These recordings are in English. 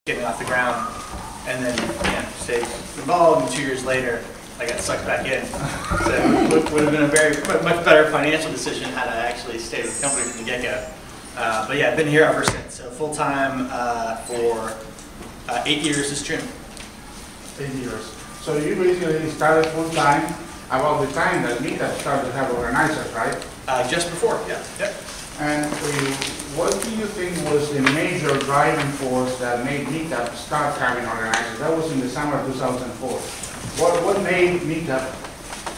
getting off the ground, and then stayed involved. And 2 years later, I got sucked back in. So it would have been a much better financial decision had I actually stayed with the company from the get-go. But yeah, I've been here ever since. So full time for 8 years this June. 8 years. So you basically started full time about the time that Meetup started to have organizers, right? Just before, yeah. Yep. And what do you think was the major driving force that made Meetup start having organizers? That was in the summer of 2004. What made Meetup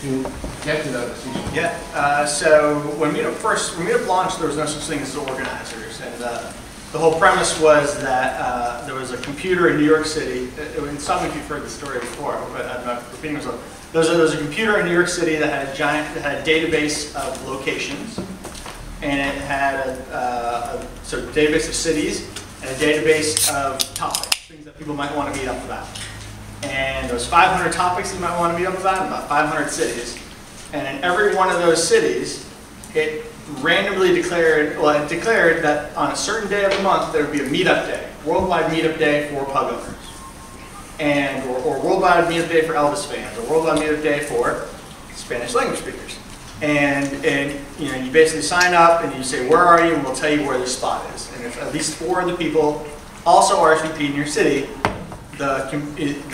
to get to that decision? Yeah, so when Meetup launched, there was no such thing as organizers. And the whole premise was that there was a computer in New York City, and some of you have heard the story before, but I'm not repeating myself. There was a computer in New York City that had a database of locations, and it had a database of cities and a database of topics, things that people might want to meet up about. And there was 500 topics you might want to meet up about, and about 500 cities. And in every one of those cities, it randomly declared that on a certain day of the month there would be a meetup day, worldwide meetup day for pug owners, and or worldwide meetup day for Elvis fans, or worldwide meetup day for Spanish language speakers. And you basically sign up and you say where are you, and we'll tell you where the spot is. And if at least 4 of the people also RSVP in your city, the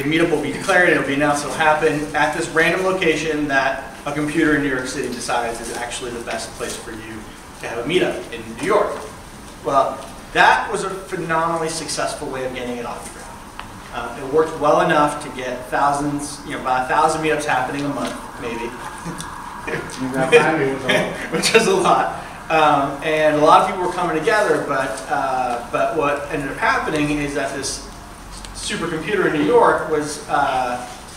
meetup will be declared. It'll be announced. It'll happen at this random location that a computer in New York City decides is actually the best place for you to have a meetup in New York. Well, that was a phenomenally successful way of getting it off the ground. It worked well enough to get thousands, about 1,000 meetups happening a month, maybe. Which is a lot. And a lot of people were coming together, but what ended up happening is that this supercomputer in New York was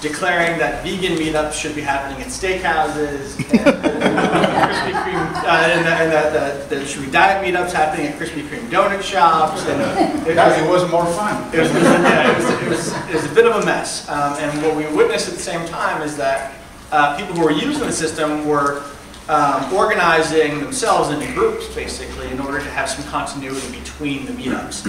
declaring that vegan meetups should be happening at steakhouses, and Krispy Kreme, and that there should be diet meetups happening at Krispy Kreme donut shops. And it was more fun. It was a bit of a mess. And what we witnessed at the same time is that people who were using the system were organizing themselves into groups, basically, in order to have some continuity between the meetups,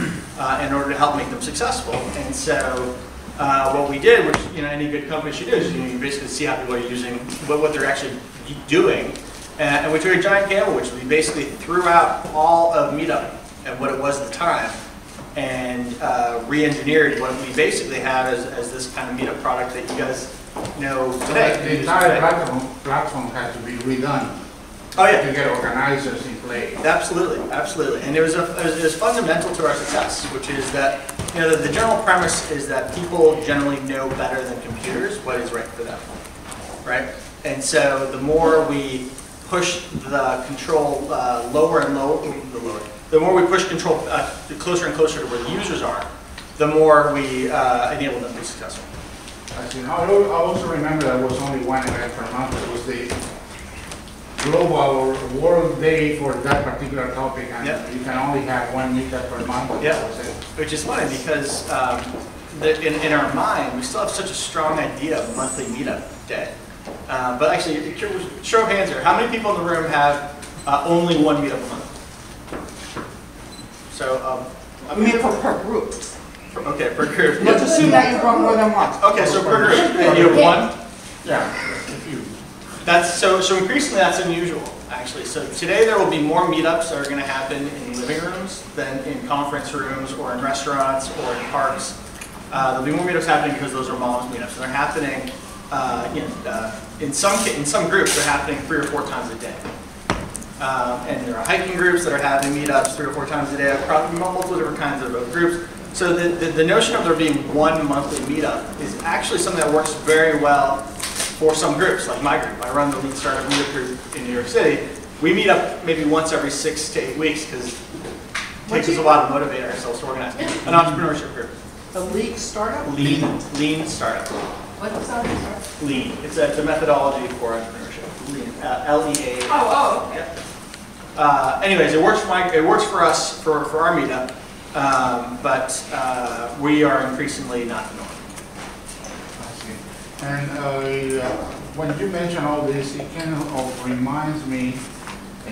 in order to help make them successful. And so what we did, which any good company should do, is you basically see how people are using, what they're actually doing, and we took a giant gamble, which we basically threw out all of Meetup and what it was at the time, and re-engineered what we basically have as this kind of Meetup product that you guys know today. The entire platform had to be redone. Oh yeah, to get organizers in place. Absolutely, absolutely, and it was fundamental to our success, which is that the general premise is that people generally know better than computers what is right for them, right? And so the more we push the control lower and lower, the more we push control closer and closer to where the users are, the more we enable them to be successful. I see. I also remember there was only one event per month. It was the global or world day for that particular topic, and you can only have one meetup per month. Yeah, which is funny because in our mind, we still have such a strong idea of monthly meetup day. But actually, show of hands here, how many people in the room have only one meetup a month? So, I mean per group. Okay, per group. Let's assume that you run more than once. Okay, so per group, and you have one? Yeah, a few. So increasingly that's unusual, actually. So today there will be more meetups that are going to happen in living rooms than in conference rooms or in restaurants or in parks. There'll be more meetups happening because those are moms meetups. And they're happening, in some groups they're happening 3 or 4 times a day. And there are hiking groups that are having meetups 3 or 4 times a day, probably multiple different kinds of groups. So the notion of there being one monthly meetup is actually something that works very well for some groups, like my group. I run the Lean Startup Meetup group in New York City. We meet up maybe once every 6 to 8 weeks because it takes us a while to motivate ourselves to organize. An entrepreneurship group. The Lean Startup? Lean Startup. What is that? Lean. It's a methodology for entrepreneurship. Lean. L-E-A. Oh. Yeah. Anyways, it works for us for our meetup, but we are increasingly not the norm. And when you mention all this, it kind of reminds me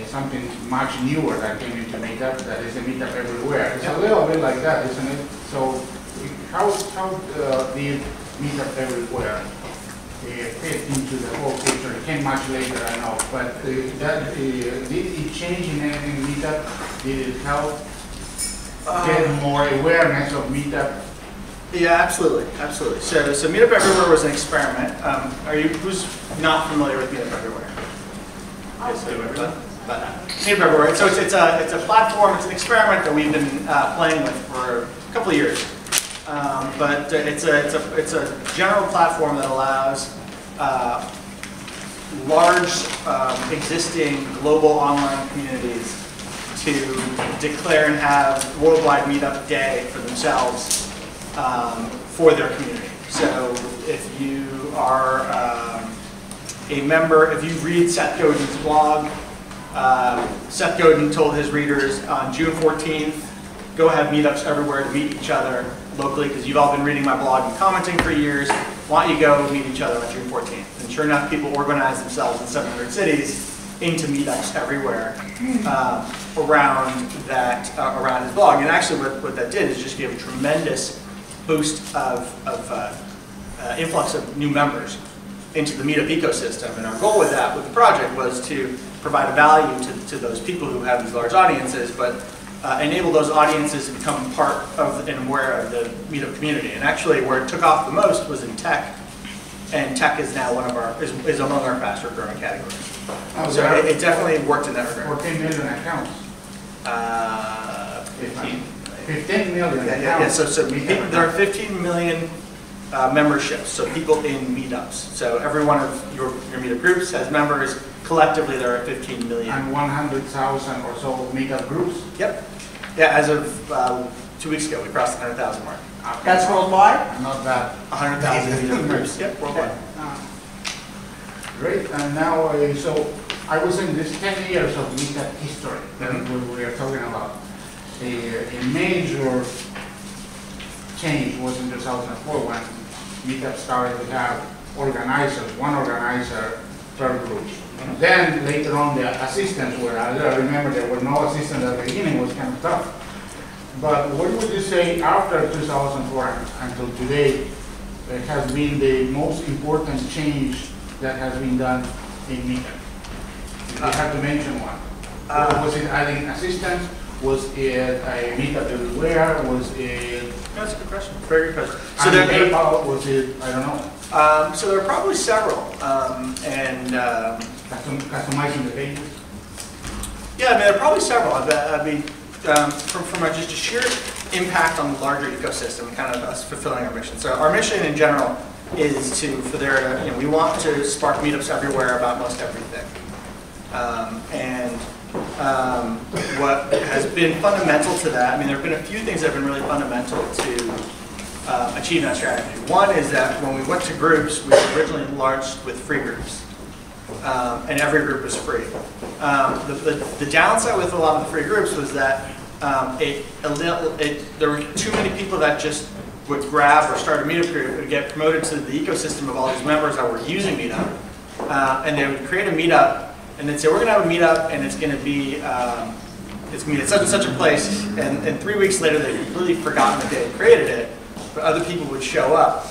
something much newer that came into Meetup, that is a Meetup everywhere. It's a little bit like that, isn't it? So how did Meetup Everywhere fit into the whole picture? It came much later, I know, but did it change in anything Meetup? Did it help get more awareness of Meetup? Yeah, absolutely, absolutely. So Meetup Everywhere was an experiment. Who's not familiar with Meetup Everywhere? Meetup Everywhere. So it's a platform. It's an experiment that we've been playing with for a couple of years. But it's a general platform that allows large existing global online communities to declare and have worldwide Meetup Day for themselves for their community. So if you are a member, if you read Seth Godin's blog, Seth Godin told his readers on June 14th, go have meetups everywhere to meet each other locally, because you've all been reading my blog and commenting for years. Why don't you go meet each other on June 14th? And sure enough, people organize themselves in 700 cities into meetups everywhere around his blog. And actually what that did is just give a tremendous boost of influx of new members into the Meetup ecosystem. And our goal with that, with the project, was to provide a value to those people who have these large audiences, but enable those audiences to become part of and aware of the Meetup community. And actually where it took off the most was in tech. And tech is now is among our faster growing categories. Oh, so it definitely worked in that regard. 14 million accounts. 15. 15 million accounts. Yeah, so there are 15 million memberships, so people in meetups. So every one of your meetup groups has members. Collectively, there are 15 million. And 100,000 or so meetup groups? Yep. Yeah, as of 2 weeks ago, we crossed the 100,000 mark. That's worldwide? Not bad. 100,000 meetup groups. Yep, worldwide. Great. And now, so I was in this 10 years of meetup history that we are talking about. A major change was in 2004 when meetup started to have organizers, one organizer per group. Then later on the assistants were added. I remember there were no assistants at the beginning, it was kind of tough. But what would you say after 2004 until today has been the most important change that has been done in Meetup? If you have to mention one. Was it adding assistants? Was it a Meetup Everywhere? Was it... That's a good question. Very good question. So PayPal, was it, I don't know. So there are probably several. Customizing the pages? Yeah, I mean, there are probably several. I mean, from just a sheer impact on the larger ecosystem, kind of us fulfilling our mission. So our mission in general is we want to spark meetups everywhere about most everything. What has been fundamental to that, I mean, there have been a few things that have been really fundamental to achieving that strategy. One is that when we went to groups, we originally launched with free groups. And every group was free. The downside with a lot of the free groups was that there were too many people that just would grab or start a meetup group and get promoted to the ecosystem of all these members that were using Meetup. And they would create a meetup and then say, we're going to have a meetup and it's going to be at such and such a place. And 3 weeks later, they completely forgotten that they had created it, but other people would show up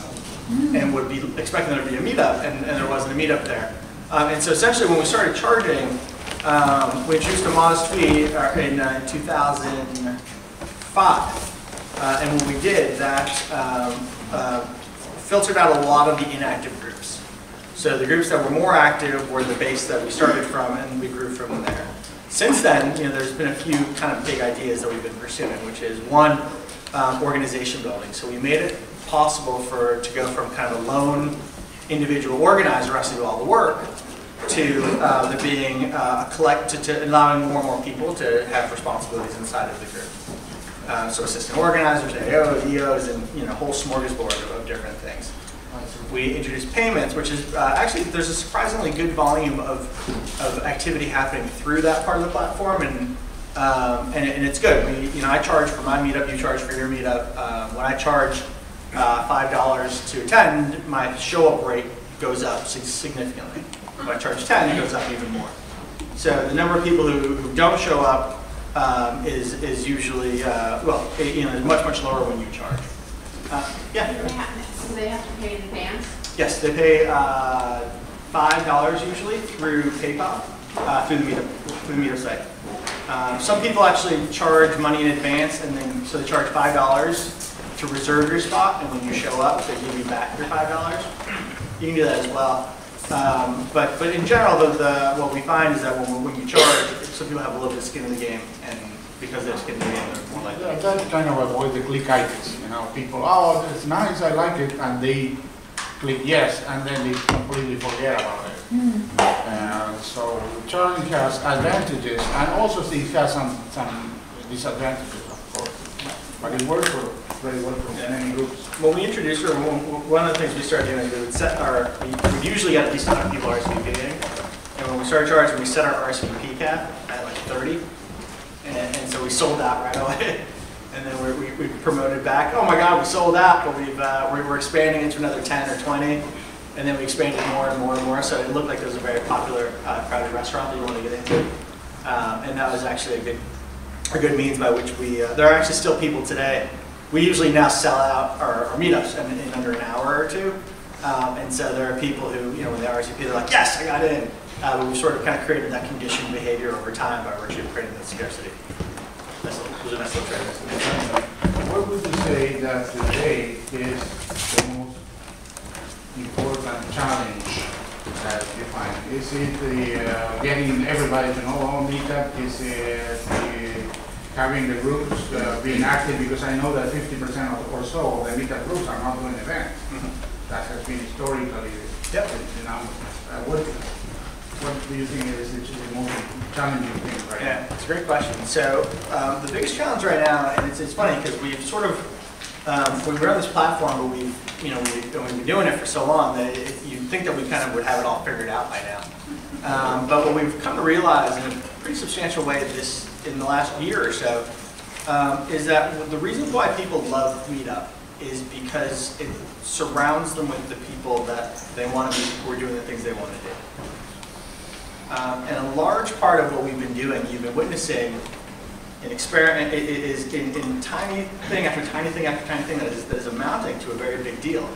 and would be expecting there to be a meetup, and there wasn't a meetup there. And so essentially when we started charging, we introduced a modest fee in 2005. And when we did, that filtered out a lot of the inactive groups. So the groups that were more active were the base that we started from, and we grew from there. Since then, there's been a few kind of big ideas that we've been pursuing, which is one, organization building. So we made it possible to go from kind of a lone individual organizer has to do all the work, to there being to allowing more and more people to have responsibilities inside of the group. So assistant organizers, AOs, EOs, and a whole smorgasbord of different things. We introduced payments, which is actually there's a surprisingly good volume of activity happening through that part of the platform, and it's good. I charge for my meetup, you charge for your meetup. When I charge $5 to attend, my show-up rate goes up significantly. If I charge 10, it goes up even more. So the number of people who don't show up is usually is much lower when you charge. Yeah. So they have to pay in advance? Yes, they pay $5 usually through PayPal, through the meetup site. Some people actually charge money in advance, and then so they charge $5 to reserve your spot, and when you show up, they give you back your $5. You can do that as well. But in general, what we find is that when you charge, some people have a little bit of skin in the game, and because they have skin in the game, they're more likely. Yeah, that kind of avoid the click items, you know, people, oh, it's nice, I like it, and they click yes, and then they completely forget about it. So charging has advantages, and also it has some disadvantages, of course. But it works very well for many groups. When we introduced her, one of the things we started doing is we would set we usually got at least 100 people RSVPing, and when we started charging, we set our RSVP cap at like 30, and so we sold out right away. And then we promoted back. Oh my God, we sold out, but we're expanding into another 10 or 20, and then we expanded more and more and more. So it looked like it was a very popular, crowded restaurant that you want to get into, and that was actually a good means by which there are actually still people today. We usually now sell out our meetups in under an hour or two, and so there are people who, when they RSVP, they're like, yes, I got in. But we sort of kind of created that conditioned behavior over time by virtue of creating that scarcity. What would you say that today is the most important challenge that you find? Is it getting everybody to know our meetup? Is it having the groups being active? Because I know that 50% or so of the meetup groups are not doing events. That has been historically the number. What do you think is the most challenging thing right now? Yeah, it's a great question. So the biggest challenge right now, and it's funny because we've sort of, we run this platform, but we've been doing it for so long that you'd think that we kind of would have it all figured out by now. But what we've come to realize in a pretty substantial way in the last year or so is that the reason why people love Meetup is because it surrounds them with the people that they want to be, who are doing the things they want to do. And a large part of what we've been doing, you've been witnessing an experiment, is in tiny thing after tiny thing after tiny thing that is amounting to a very big deal,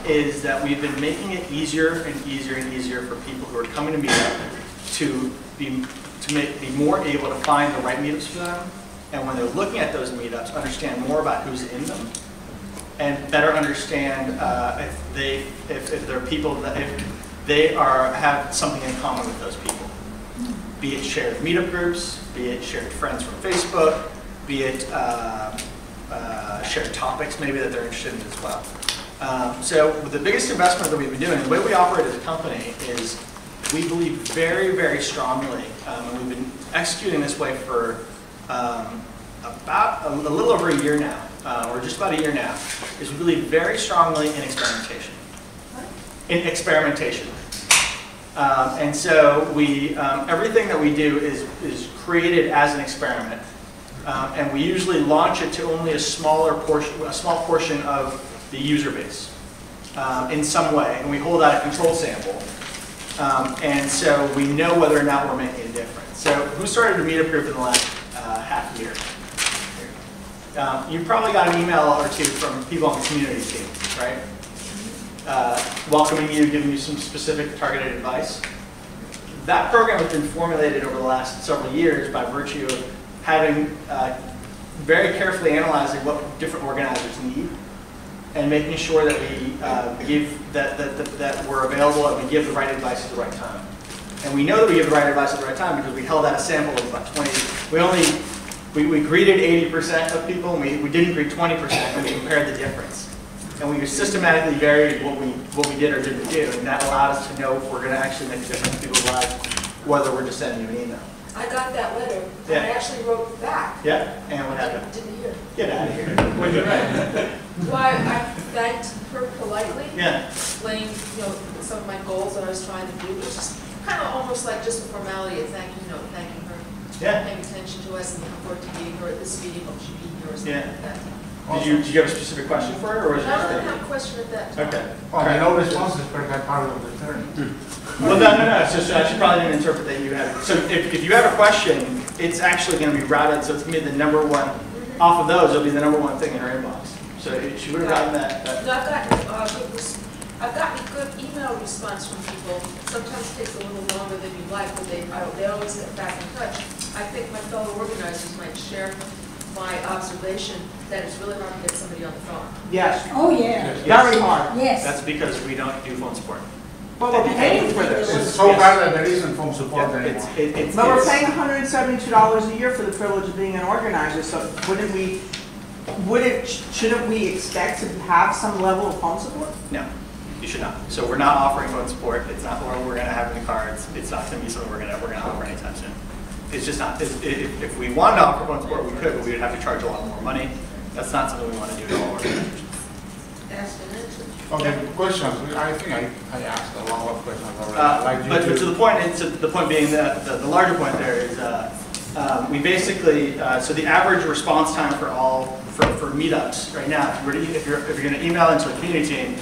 is that we've been making it easier and easier and easier for people who are coming to Meetup to be more able to find the right meetups for them, and when they're looking at those meetups, understand more about who's in them, and better understand if there are people that they have something in common with those people. Be it shared meetup groups, be it shared friends from Facebook, be it shared topics maybe that they're interested in as well. So the biggest investment that we've been doing, the way we operate as a company is we believe very, very strongly, and we've been executing this way for about a little over a year now, or just about a year now, is we believe very strongly in experimentation. And so everything that we do is created as an experiment, and we usually launch it to only a small portion of the user base in some way, and we hold out a control sample, and so we know whether or not we're making a difference. So who started a meetup group in the last half year? You probably got an email or two from people on the community team, right? Welcoming you, giving you some specific targeted advice. That program has been formulated over the last several years by virtue of having very carefully analyzing what different organizers need and making sure that we give that we're available and we give the right advice at the right time. And we know that we give the right advice at the right time because we held out a sample of about 20. We greeted 80% of people, and we didn't greet 20%, and we compared the difference. And we systematically varied what we did or didn't do, and that allowed us to know if we're going to actually make a difference in people's lives, whether we're just sending you an email. I got that letter, Yeah. and I actually wrote back. Yeah, and what happened? Didn't hear. Get out of here. What did you write? Well, I thanked her politely, Yeah. explained, some of my goals that I was trying to do. It was just kind of almost like just a formality of thanking her, Yeah. paying attention to us, and looking forward to meeting her at this meeting, hope she'll be here or something Yeah. like that. Did you have a specific question for her, or was it I just don't have a question at that time. Okay. Well, I know responses per that part of the turn. Well, no. It's just I should probably didn't interpret that you have. So if you have a question, it's actually going to be routed. So it's going to be the number one. Off of those, it'll be the number one thing in her inbox. So she would have gotten that. No, I've gotten good email response from people. Sometimes it takes a little longer than you like, but they always get back in touch. I think my fellow organizers might share my observation that it's really hard to get somebody on the phone. Yes, Oh, yeah, very hard. yes. That's because we don't do phone support. But we're paying for this. It's so bad that there isn't phone support Yeah, anymore. But we're paying $172 a year for the privilege of being an organizer, so shouldn't we expect to have some level of phone support? No, you should not. So we're not offering phone support. It's not what we're going to have in the cards. It's not going to be something we're going to offer anytime soon. It's just not. If we wanted to offer phone support, we could, but we would have to charge a lot more money. That's not something we want to do to all organizations. Ask and answer. Okay, questions. I think I asked a lot of questions already. I'd like you But to the point being that the larger point there is we basically so the average response time for meetups right now, if you're going to email into a community team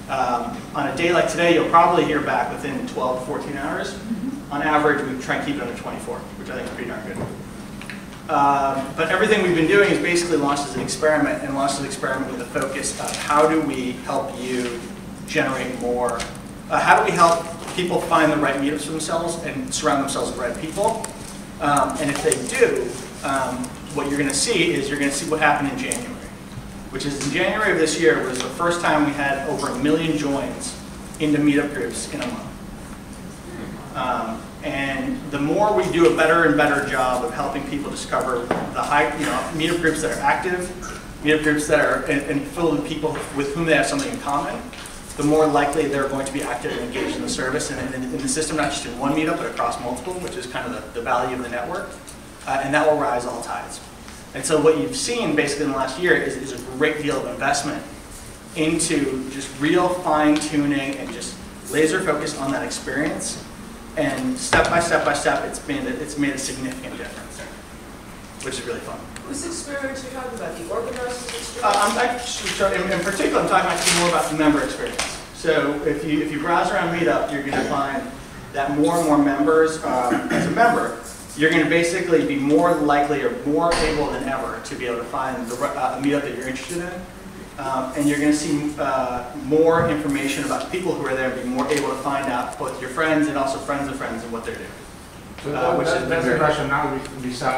on a day like today, you'll probably hear back within 12 to 14 hours. On average, we try and keep it under 24, which I think is pretty darn good. But everything we've been doing is basically launched as an experiment, and launched as an experiment with the focus of how do we help you generate more, how do we help people find the right meetups for themselves and surround themselves with the right people. And if they do, what you're going to see is what happened in January, which is in January of this year was the first time we had over 1 million joins into meetup groups in a month. And the more we do a better and better job of helping people discover the meetup groups that are active, meetup groups that are and filled with people with whom they have something in common, the more likely they're going to be active and engaged in the service and in the system, not just in one meetup, but across multiple, which is kind of the value of the network. And that will rise all tides. And so what you've seen basically in the last year is a great deal of investment into just real fine-tuning and just laser focus on that experience. And step by step, it's made a significant difference, which is really fun. Whose experience are you talking about? The organizer's experience? In particular, I'm talking actually more about the member experience. So if you browse around Meetup, you're going to find that more and more members, as a member, you're going to basically be more likely or more able than ever to be able to find a meetup that you're interested in. And you're going to see more information about the people who are there and be more able to find out both your friends and also friends of friends and what they're doing. So that's the rationale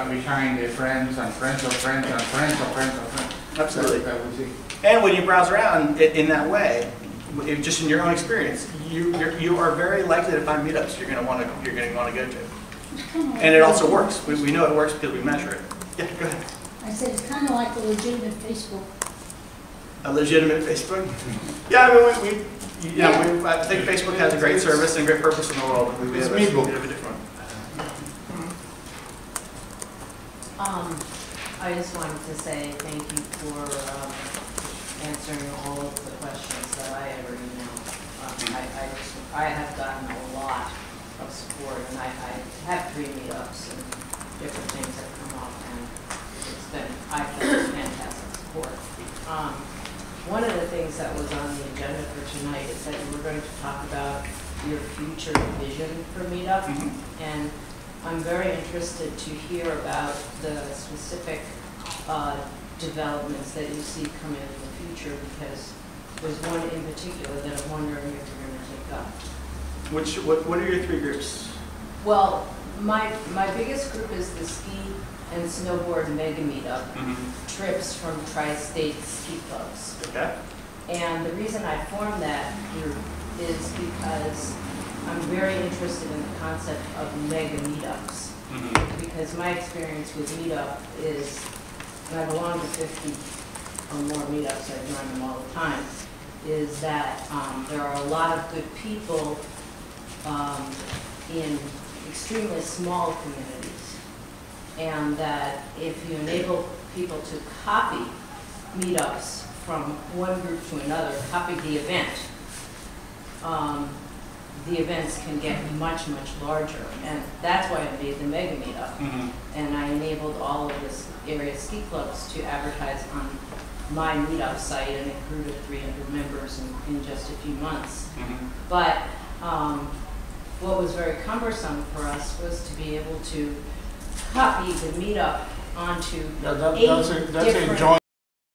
behind the friends and friends of friends and friends of friends of friends. Absolutely. That we see. And when you browse around in that way, just in your own experience, you are very likely to find meetups you're going to want to go to. And it also works. We know it works because we measure it. Yeah, go ahead. I said it's kind of like a legitimate Facebook. A legitimate Facebook? Yeah, I mean, I think Facebook has a great service and great purpose in the world. We have a different one. I just wanted to say thank you for answering all of the questions that I ever emailed. I have gotten a lot of support, and I have 3 meetups and different things have come up, and I've had fantastic support. One of the things that was on the agenda for tonight is that you were going to talk about your future vision for Meetup, and I'm very interested to hear about the specific developments that you see coming in the future, because there's one in particular that I'm wondering if you're going to take up. What are your 3 groups? Well, my biggest group is the ski and snowboard mega meetup trips from tri-state ski clubs. Okay. And the reason I formed that group is because I'm very interested in the concept of mega meetups. Because my experience with meetup is, and I belong to 50 or more meetups, I join them all the time, is that there are a lot of good people in extremely small communities. And that if you enable people to copy meetups from one group to another, copy the event, the events can get much, much larger. And that's why I made the mega meetup. And I enabled all of this area ski clubs to advertise on my meetup site, and it grew to 300 members in just a few months. But what was very cumbersome for us was to be able to copy the meetup onto That's a joint